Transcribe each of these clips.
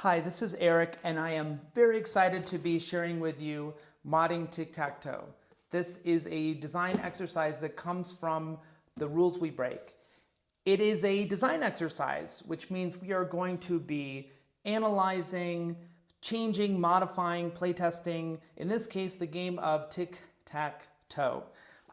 Hi, this is Eric, and I am very excited to be sharing with you modding Tic-Tac-Toe. This is a design exercise that comes from the rules we break. It is a design exercise, which means we are going to be analyzing, changing, modifying, playtesting, in this case, the game of Tic-Tac-Toe.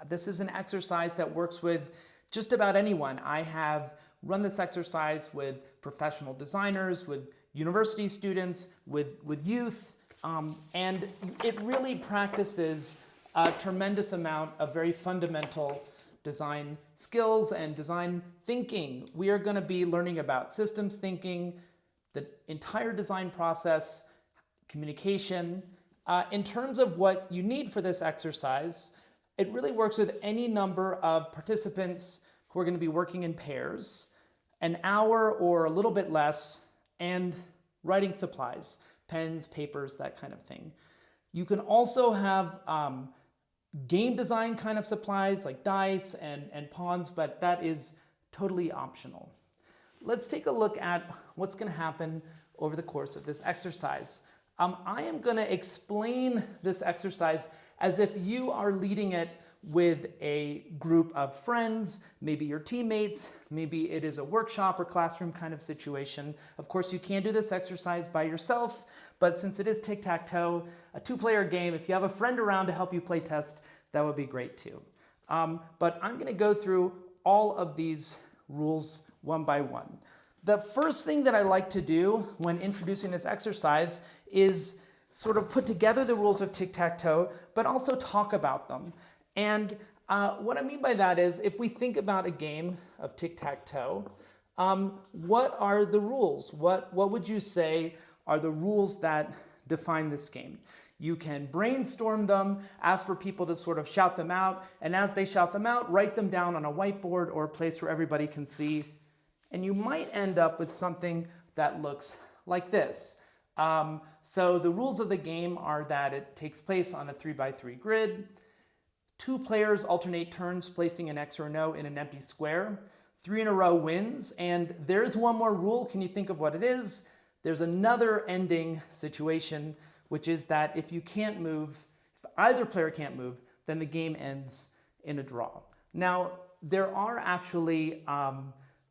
This is an exercise that works with just about anyone. I have run this exercise with professional designers, with university students, with youth, and it really practices a tremendous amount of very fundamental design skills and design thinking. We are going to be learning about systems thinking, the entire design process, communication. In terms of what you need for this exercise, it really works with any number of participants who are going to be working in pairs, an hour or a little bit less, and writing supplies, pens, papers, that kind of thing. You can also have game design kind of supplies like dice and pawns, but that is totally optional. Let's take a look at what's going to happen over the course of this exercise. I am going to explain this exercise as if you are leading it with a group of friends, maybe your teammates, maybe it is a workshop or classroom kind of situation. Of course, you can do this exercise by yourself, but since it is tic-tac-toe, a two-player game, if you have a friend around to help you play test, that would be great too. But I'm going to go through all of these rules one by one. The first thing that I like to do when introducing this exercise is sort of put together the rules of tic-tac-toe, but also talk about them. And what I mean by that is, if we think about a game of tic-tac-toe, what are the rules? What would you say are the rules that define this game? You can brainstorm them, ask for people to sort of shout them out, and as they shout them out, write them down on a whiteboard or a place where everybody can see. And you might end up with something that looks like this. So the rules of the game are that it takes place on a 3x3 grid. Two players alternate turns placing an X or an O in an empty square. 3 in a row wins, and there's one more rule. Can you think of what it is? There's another ending situation, which is that if you can't move, if either player can't move, then the game ends in a draw. Now, there are actually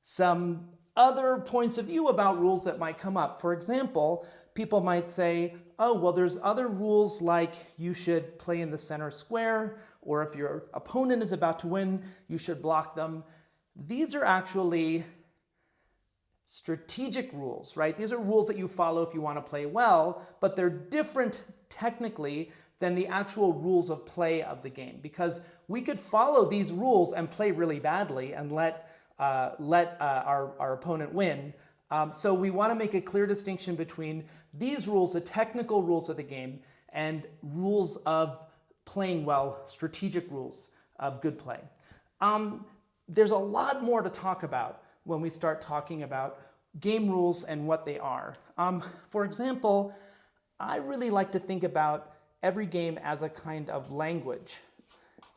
some other points of view about rules that might come up. For example, people might say, oh, well, there's other rules like you should play in the center square, or if your opponent is about to win, you should block them. These are actually strategic rules, right? These are rules that you follow if you want to play well, but they're different technically than the actual rules of play of the game, because we could follow these rules and play really badly and let our opponent win. So we want to make a clear distinction between these rules, the technical rules of the game, and rules of playing well, strategic rules of good play. There's a lot more to talk about when we start talking about game rules and what they are. For example, I really like to think about every game as a kind of language.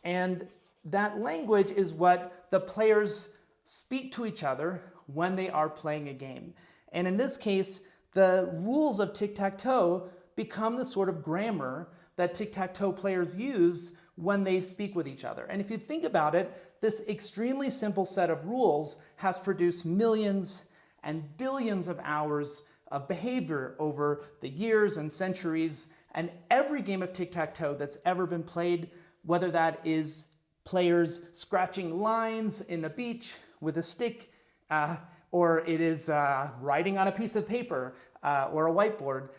And that language is what the players speak to each other when they are playing a game. And in this case, the rules of tic-tac-toe become the sort of grammar that tic-tac-toe players use when they speak with each other. And if you think about it, this extremely simple set of rules has produced millions and billions of hours of behavior over the years and centuries. And every game of tic-tac-toe that's ever been played, whether that is players scratching lines in a beach with a stick, or it is writing on a piece of paper or a whiteboard,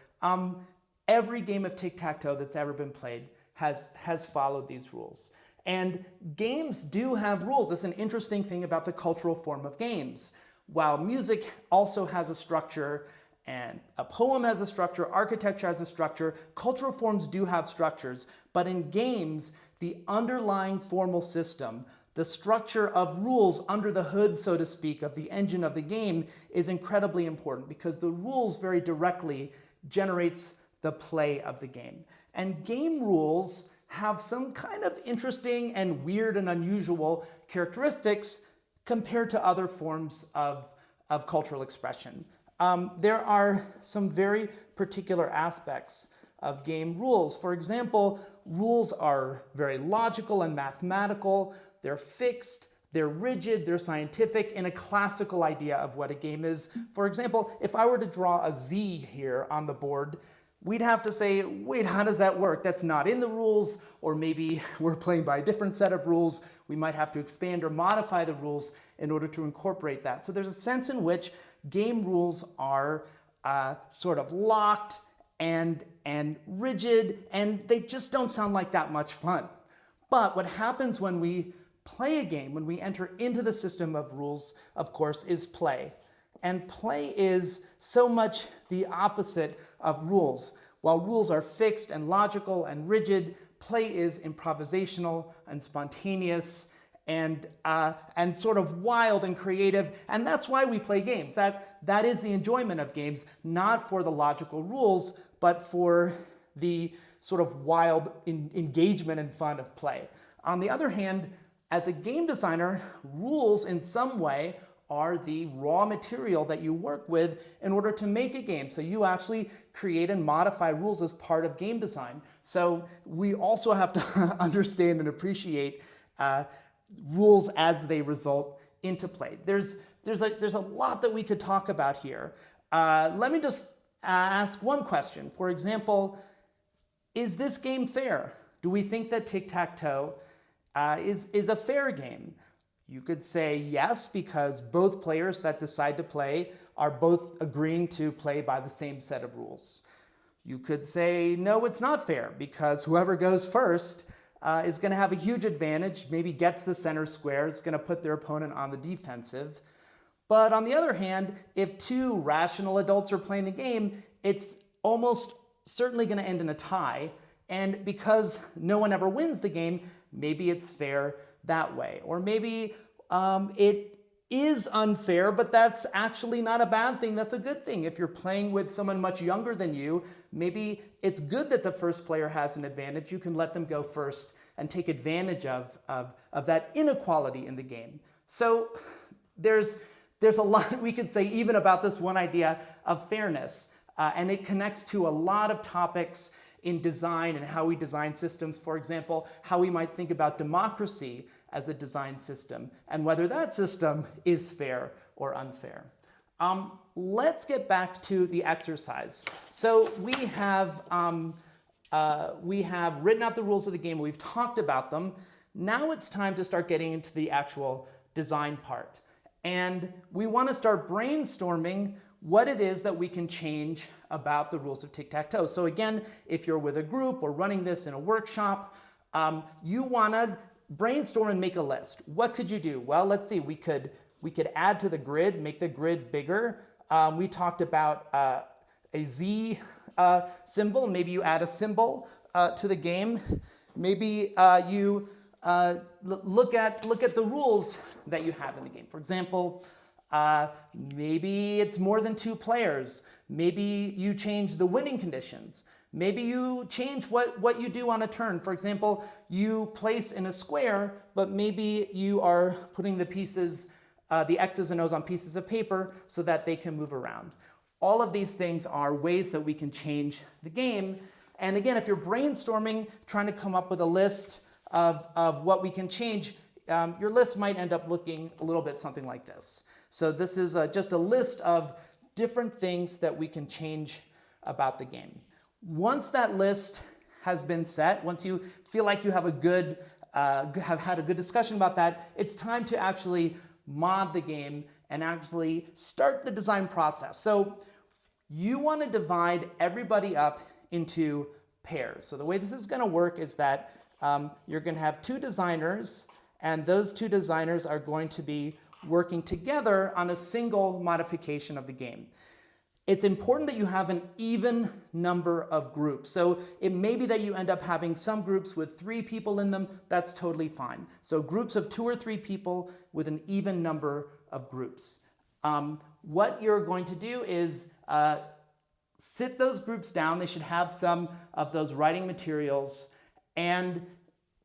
every game of tic-tac-toe that's ever been played has followed these rules. And games do have rules. That's an interesting thing about the cultural form of games. While music also has a structure, and a poem has a structure, architecture has a structure, cultural forms do have structures, but in games, the underlying formal system, the structure of rules under the hood, so to speak, of the engine of the game is incredibly important, because the rules very directly generates the play of the game. And game rules have some kind of interesting and weird and unusual characteristics compared to other forms of cultural expression. There are some very particular aspects of game rules. For example, rules are very logical and mathematical. They're fixed, they're rigid, they're scientific in a classical idea of what a game is. For example, if I were to draw a Z here on the board, we'd have to say, wait, how does that work? That's not in the rules, or maybe we're playing by a different set of rules. We might have to expand or modify the rules in order to incorporate that. So there's a sense in which game rules are sort of locked and rigid, and they just don't sound like that much fun. But what happens when we play a game, when we enter into the system of rules, of course, is play. And play is so much the opposite of rules. While rules are fixed and logical and rigid, play is improvisational and spontaneous and sort of wild and creative. And that's why we play games. That is the enjoyment of games, not for the logical rules, but for the sort of wild engagement and fun of play. On the other hand, as a game designer, rules in some way are the raw material that you work with in order to make a game. So you actually create and modify rules as part of game design. So we also have to understand and appreciate rules as they result into play. There's a lot that we could talk about here. Let me just ask one question. For example, is this game fair? Do we think that Tic-Tac-Toe is a fair game? You could say yes, because both players that decide to play are both agreeing to play by the same set of rules. You could say no, it's not fair, because whoever goes first is going to have a huge advantage, maybe gets the center square, is going to put their opponent on the defensive. But on the other hand, if two rational adults are playing the game, it's almost certainly going to end in a tie. And because no one ever wins the game, maybe it's fair that way. Or maybe it is unfair, but that's actually not a bad thing. That's a good thing. If you're playing with someone much younger than you, maybe it's good that the first player has an advantage. You can let them go first and take advantage of that inequality in the game. So there's a lot we could say even about this one idea of fairness. And it connects to a lot of topics in design and how we design systems. For example, how we might think about democracy as a design system and whether that system is fair or unfair. Let's get back to the exercise. So we have written out the rules of the game. We've talked about them. Now it's time to start getting into the actual design part. And we want to start brainstorming what it is that we can change about the rules of Tic-Tac-Toe. So again, if you're with a group or running this in a workshop, you want to brainstorm and make a list. What could you do? Well, let's see. We could add to the grid, make the grid bigger. We talked about a Z symbol. Maybe you add a symbol to the game. Maybe you look at the rules that you have in the game. For example, maybe it's more than 2 players. Maybe you change the winning conditions. Maybe you change what you do on a turn. For example, you place in a square, but maybe you are putting the pieces, the X's and O's on pieces of paper so that they can move around. All of these things are ways that we can change the game. And again, if you're brainstorming, trying to come up with a list of what we can change, your list might end up looking a little bit something like this. So this is just a list of different things that we can change about the game. Once that list has been set, once you feel like you have have had a good discussion about that, it's time to actually mod the game and actually start the design process. So you want to divide everybody up into pairs. So the way this is going to work is that you're going to have 2 designers, and those 2 designers are going to be working together on a single modification of the game. It's important that you have an even number of groups. So it may be that you end up having some groups with 3 people in them. That's totally fine. So groups of 2 or 3 people with an even number of groups. What you're going to do is sit those groups down. They should have some of those writing materials, and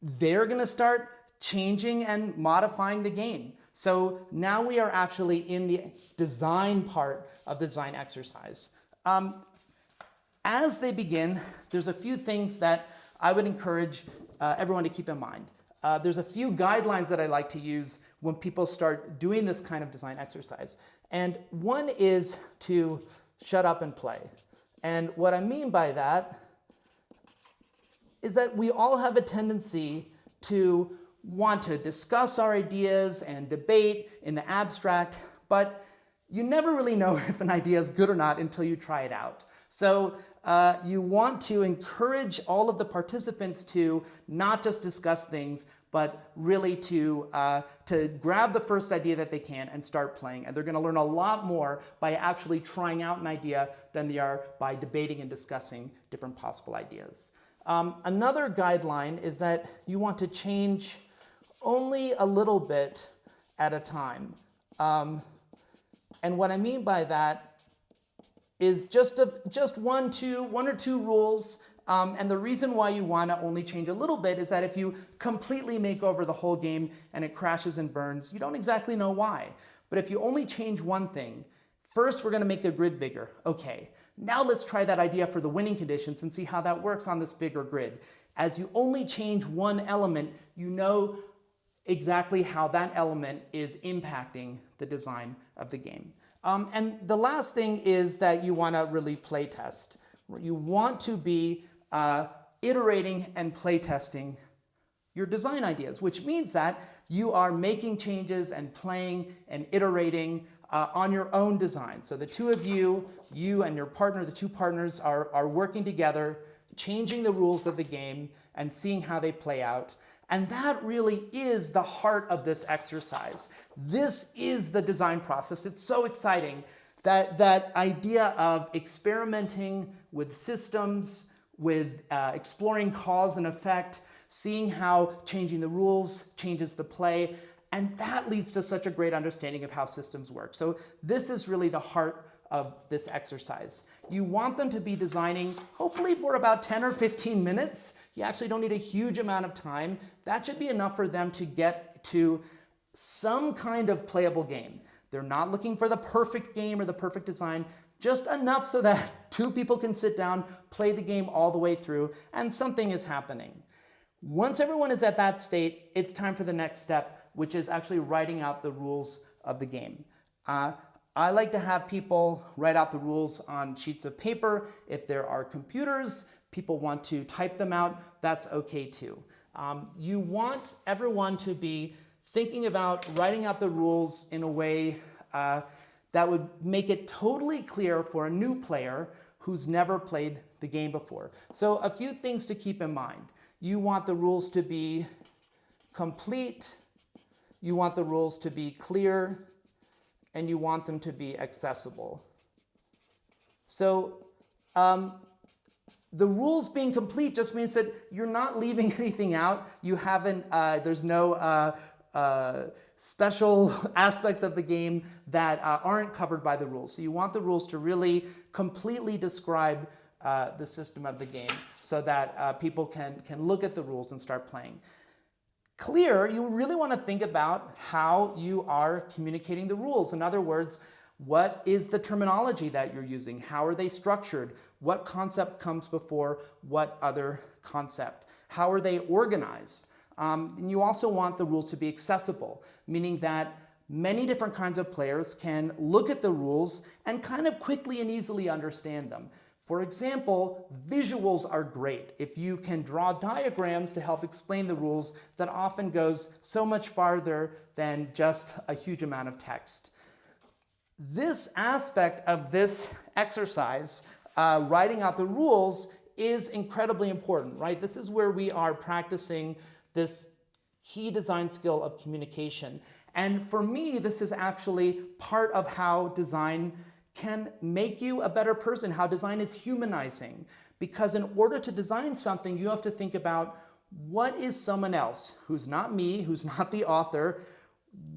they're going to start changing and modifying the game. So now we are actually in the design part of the design exercise. As they begin, there's a few things that I would encourage everyone to keep in mind. There's a few guidelines that I like to use when people start doing this kind of design exercise. And one is to shut up and play. And what I mean by that is that we all have a tendency to want to discuss our ideas and debate in the abstract, but you never really know if an idea is good or not until you try it out. So you want to encourage all of the participants to not just discuss things, but really to grab the first idea that they can and start playing. And they're going to learn a lot more by actually trying out an idea than they are by debating and discussing different possible ideas. Another guideline is that you want to change only a little bit at a time. And what I mean by that is just one or two rules. And the reason why you want to only change a little bit is that if you completely make over the whole game and it crashes and burns, you don't exactly know why. But if you only change one thing, first we're going to make the grid bigger. Okay, now let's try that idea for the winning conditions and see how that works on this bigger grid. As you only change one element, you know exactly how that element is impacting the design of the game. And the last thing is that you want to really play test. You want to be iterating and play testing your design ideas, which means that you are making changes and playing and iterating on your own design. So the two of you and your partner, the two partners are working together, changing the rules of the game and seeing how they play out. And that really is the heart of this exercise. This is the design process. It's so exciting that idea of experimenting with systems, with exploring cause and effect, seeing how changing the rules changes the play, and that leads to such a great understanding of how systems work. So this is really the heart of this exercise. You want them to be designing, hopefully for about 10 or 15 minutes. You actually don't need a huge amount of time. That should be enough for them to get to some kind of playable game. They're not looking for the perfect game or the perfect design, just enough so that two people can sit down, play the game all the way through, and something is happening. Once everyone is at that state, it's time for the next step, which is actually writing out the rules of the game. I like to have people write out the rules on sheets of paper. If there are computers, people want to type them out, that's okay too. You want everyone to be thinking about writing out the rules in a way that would make it totally clear for a new player who's never played the game before. So a few things to keep in mind. You want the rules to be complete, you want the rules to be clear, and you want them to be accessible. So the rules being complete just means that you're not leaving anything out. You haven't, there's no special aspects of the game that aren't covered by the rules. So you want the rules to really completely describe the system of the game so that people can look at the rules and start playing. Clear, you really want to think about how you are communicating the rules. In other words, what is the terminology that you're using? How are they structured? What concept comes before what other concept? How are they organized? And you also want the rules to be accessible, meaning that many different kinds of players can look at the rules and kind of quickly and easily understand them. For example, visuals are great. If you can draw diagrams to help explain the rules, that often goes so much farther than just a huge amount of text. This aspect of this exercise, writing out the rules, is incredibly important, right? This is where we are practicing this key design skill of communication. And for me, this is actually part of how design can make you a better person, how design is humanizing. Because in order to design something, you have to think about what is someone else, who's not me, who's not the author,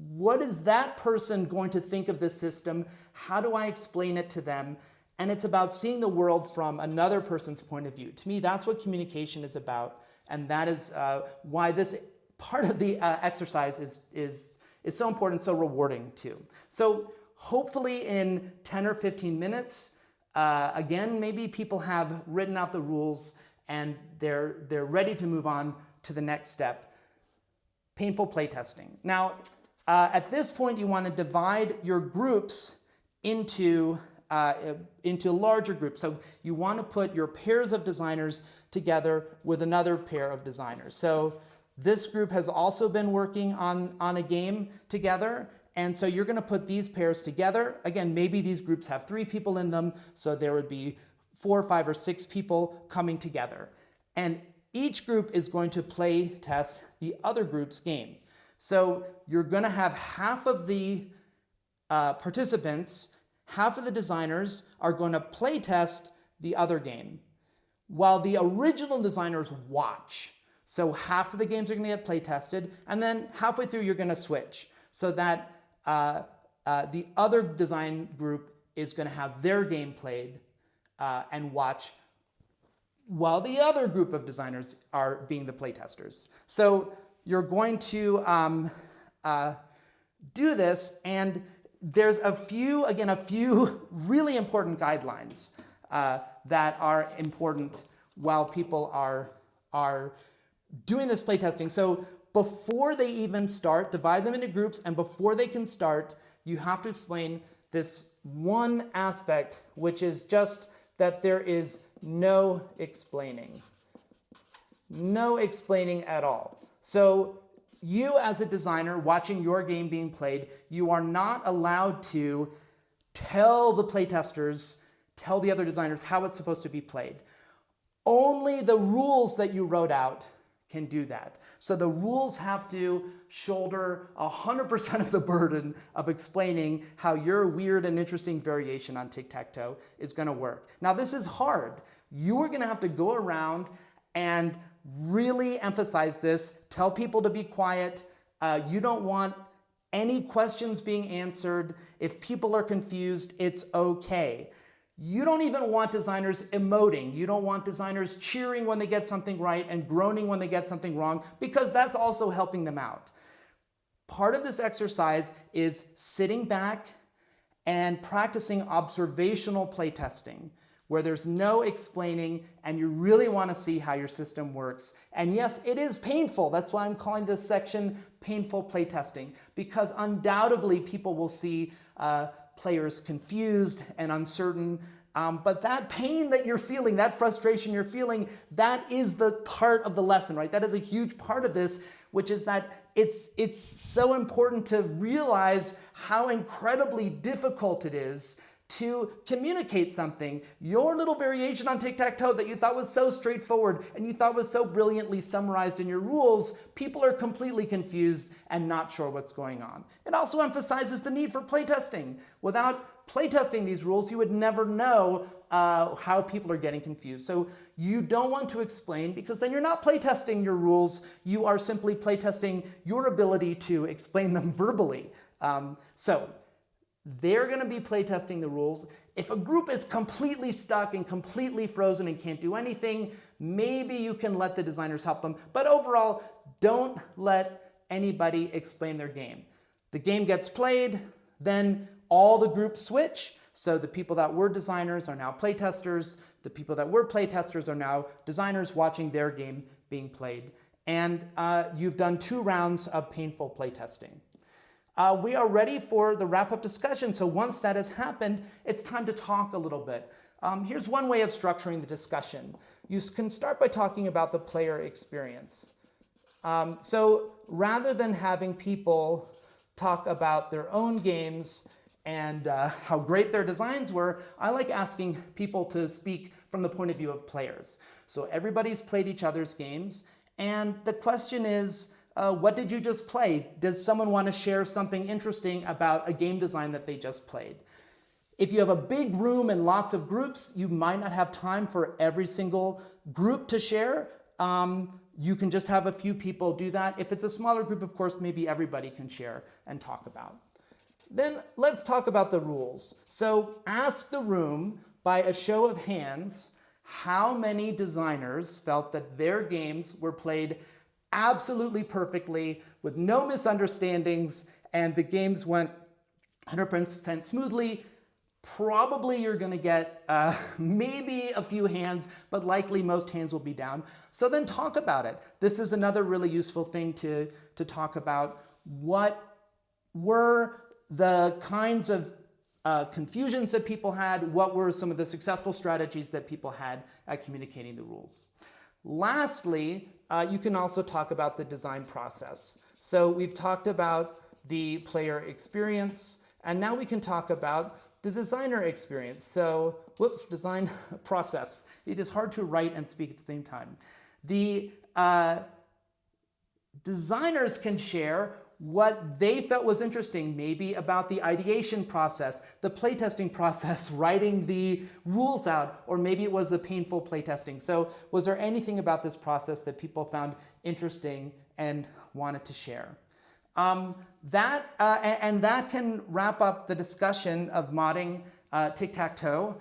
what is that person going to think of this system? How do I explain it to them? And it's about seeing the world from another person's point of view. To me, that's what communication is about. And that is why this part of the exercise is is so important, so rewarding too. So hopefully in 10 or 15 minutes, again, maybe people have written out the rules and they're ready to move on to the next step, painful playtesting. Now, at this point, you want to divide your groups into larger groups. So you want to put your pairs of designers together with another pair of designers. So this group has also been working on a game together. And so you're going to put these pairs together. Again, maybe these groups have 3 people in them, so there would be 4, 5, or 6 people coming together. And each group is going to play test the other group's game. So you're going to have half of the participants, half of the designers are going to play test the other game, while the original designers watch. So half of the games are going to get play tested, and then halfway through you're going to switch, so that the other design group is going to have their game played and watch while the other group of designers are being the playtesters. So you're going to do this, and there's a few really important guidelines that are important while people are doing this playtesting. So before they even start, divide them into groups, and before they can start, you have to explain this one aspect, which is just that there is no explaining. No explaining at all. So you as a designer watching your game being played, you are not allowed to tell the playtesters, tell the other designers how it's supposed to be played. Only the rules that you wrote out can do that. So the rules have to shoulder 100% of the burden of explaining how your weird and interesting variation on tic-tac-toe is going to work. Now this is hard. You are going to have to go around and really emphasize this, tell people to be quiet. You don't want any questions being answered. If people are confused, it's okay. You don't even want designers emoting. You don't want designers cheering when they get something right and groaning when they get something wrong, because that's also helping them out. Part of this exercise is sitting back and practicing observational playtesting, where there's no explaining and you really want to see how your system works. And yes, it is painful. That's why I'm calling this section painful playtesting, because undoubtedly people will see players confused and uncertain, but that pain that you're feeling, that frustration you're feeling, that is the part of the lesson, right? That is a huge part of this, which is that it's so important to realize how incredibly difficult it is to communicate something. Your little variation on tic-tac-toe that you thought was so straightforward and you thought was so brilliantly summarized in your rules, people are completely confused and not sure what's going on. It also emphasizes the need for playtesting. Without playtesting these rules, you would never know how people are getting confused. So you don't want to explain, because then you're not playtesting your rules, you are simply playtesting your ability to explain them verbally. So they're going to be playtesting the rules. If a group is completely stuck and completely frozen and can't do anything, maybe you can let the designers help them. But overall, don't let anybody explain their game. The game gets played, then all the groups switch. So the people that were designers are now playtesters. The people that were playtesters are now designers watching their game being played. And you've done 2 rounds of painful playtesting. We are ready for the wrap-up discussion. So once that has happened, it's time to talk a little bit. Here's one way of structuring the discussion. You can start by talking about the player experience. So rather than having people talk about their own games and how great their designs were, I like asking people to speak from the point of view of players. So everybody's played each other's games, and the question is, what did you just play? Does someone want to share something interesting about a game design that they just played? If you have a big room and lots of groups, you might not have time for every single group to share. You can just have a few people do that. If it's a smaller group, of course, maybe everybody can share and talk about. Then let's talk about the rules. So ask the room by a show of hands how many designers felt that their games were played absolutely perfectly, with no misunderstandings, and the games went 100% smoothly, probably you're going to get maybe a few hands, but likely most hands will be down. So then talk about it. This is another really useful thing to talk about. What were the kinds of confusions that people had? What were some of the successful strategies that people had at communicating the rules? Lastly, you can also talk about the design process. So we've talked about the player experience, and now we can talk about the designer experience. So, design process. It is hard to write and speak at the same time. The designers can share what they felt was interesting, maybe about the ideation process, the playtesting process, writing the rules out, or maybe it was the painful playtesting. So was there anything about this process that people found interesting and wanted to share? That can wrap up the discussion of modding Tic-Tac-Toe.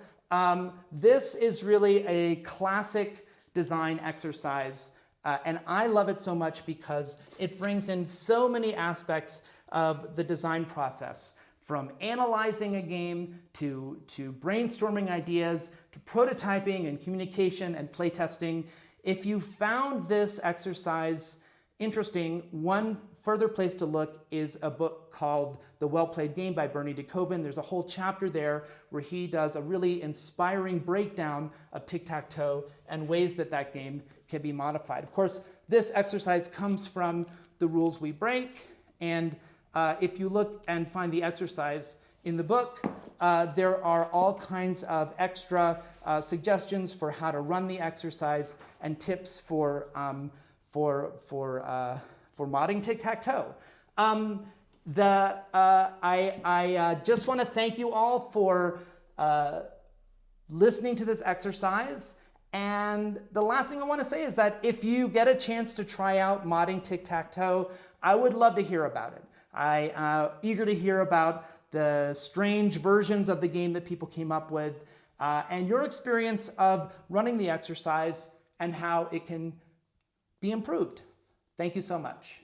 This is really a classic design exercise. And I love it so much because it brings in so many aspects of the design process, from analyzing a game to brainstorming ideas to prototyping and communication and playtesting. If you found this exercise interesting, one further place to look is a book called The Well-Played Game by Bernie DeKoven. There's a whole chapter there where he does a really inspiring breakdown of tic-tac-toe and ways that that game can be modified. Of course, this exercise comes from the rules we break, and if you look and find the exercise in the book, there are all kinds of extra suggestions for how to run the exercise and tips for modding tic-tac-toe. I just want to thank you all for listening to this exercise. And the last thing I want to say is that if you get a chance to try out modding tic-tac-toe, I would love to hear about it. I'm eager to hear about the strange versions of the game that people came up with and your experience of running the exercise and how it can be improved. Thank you so much.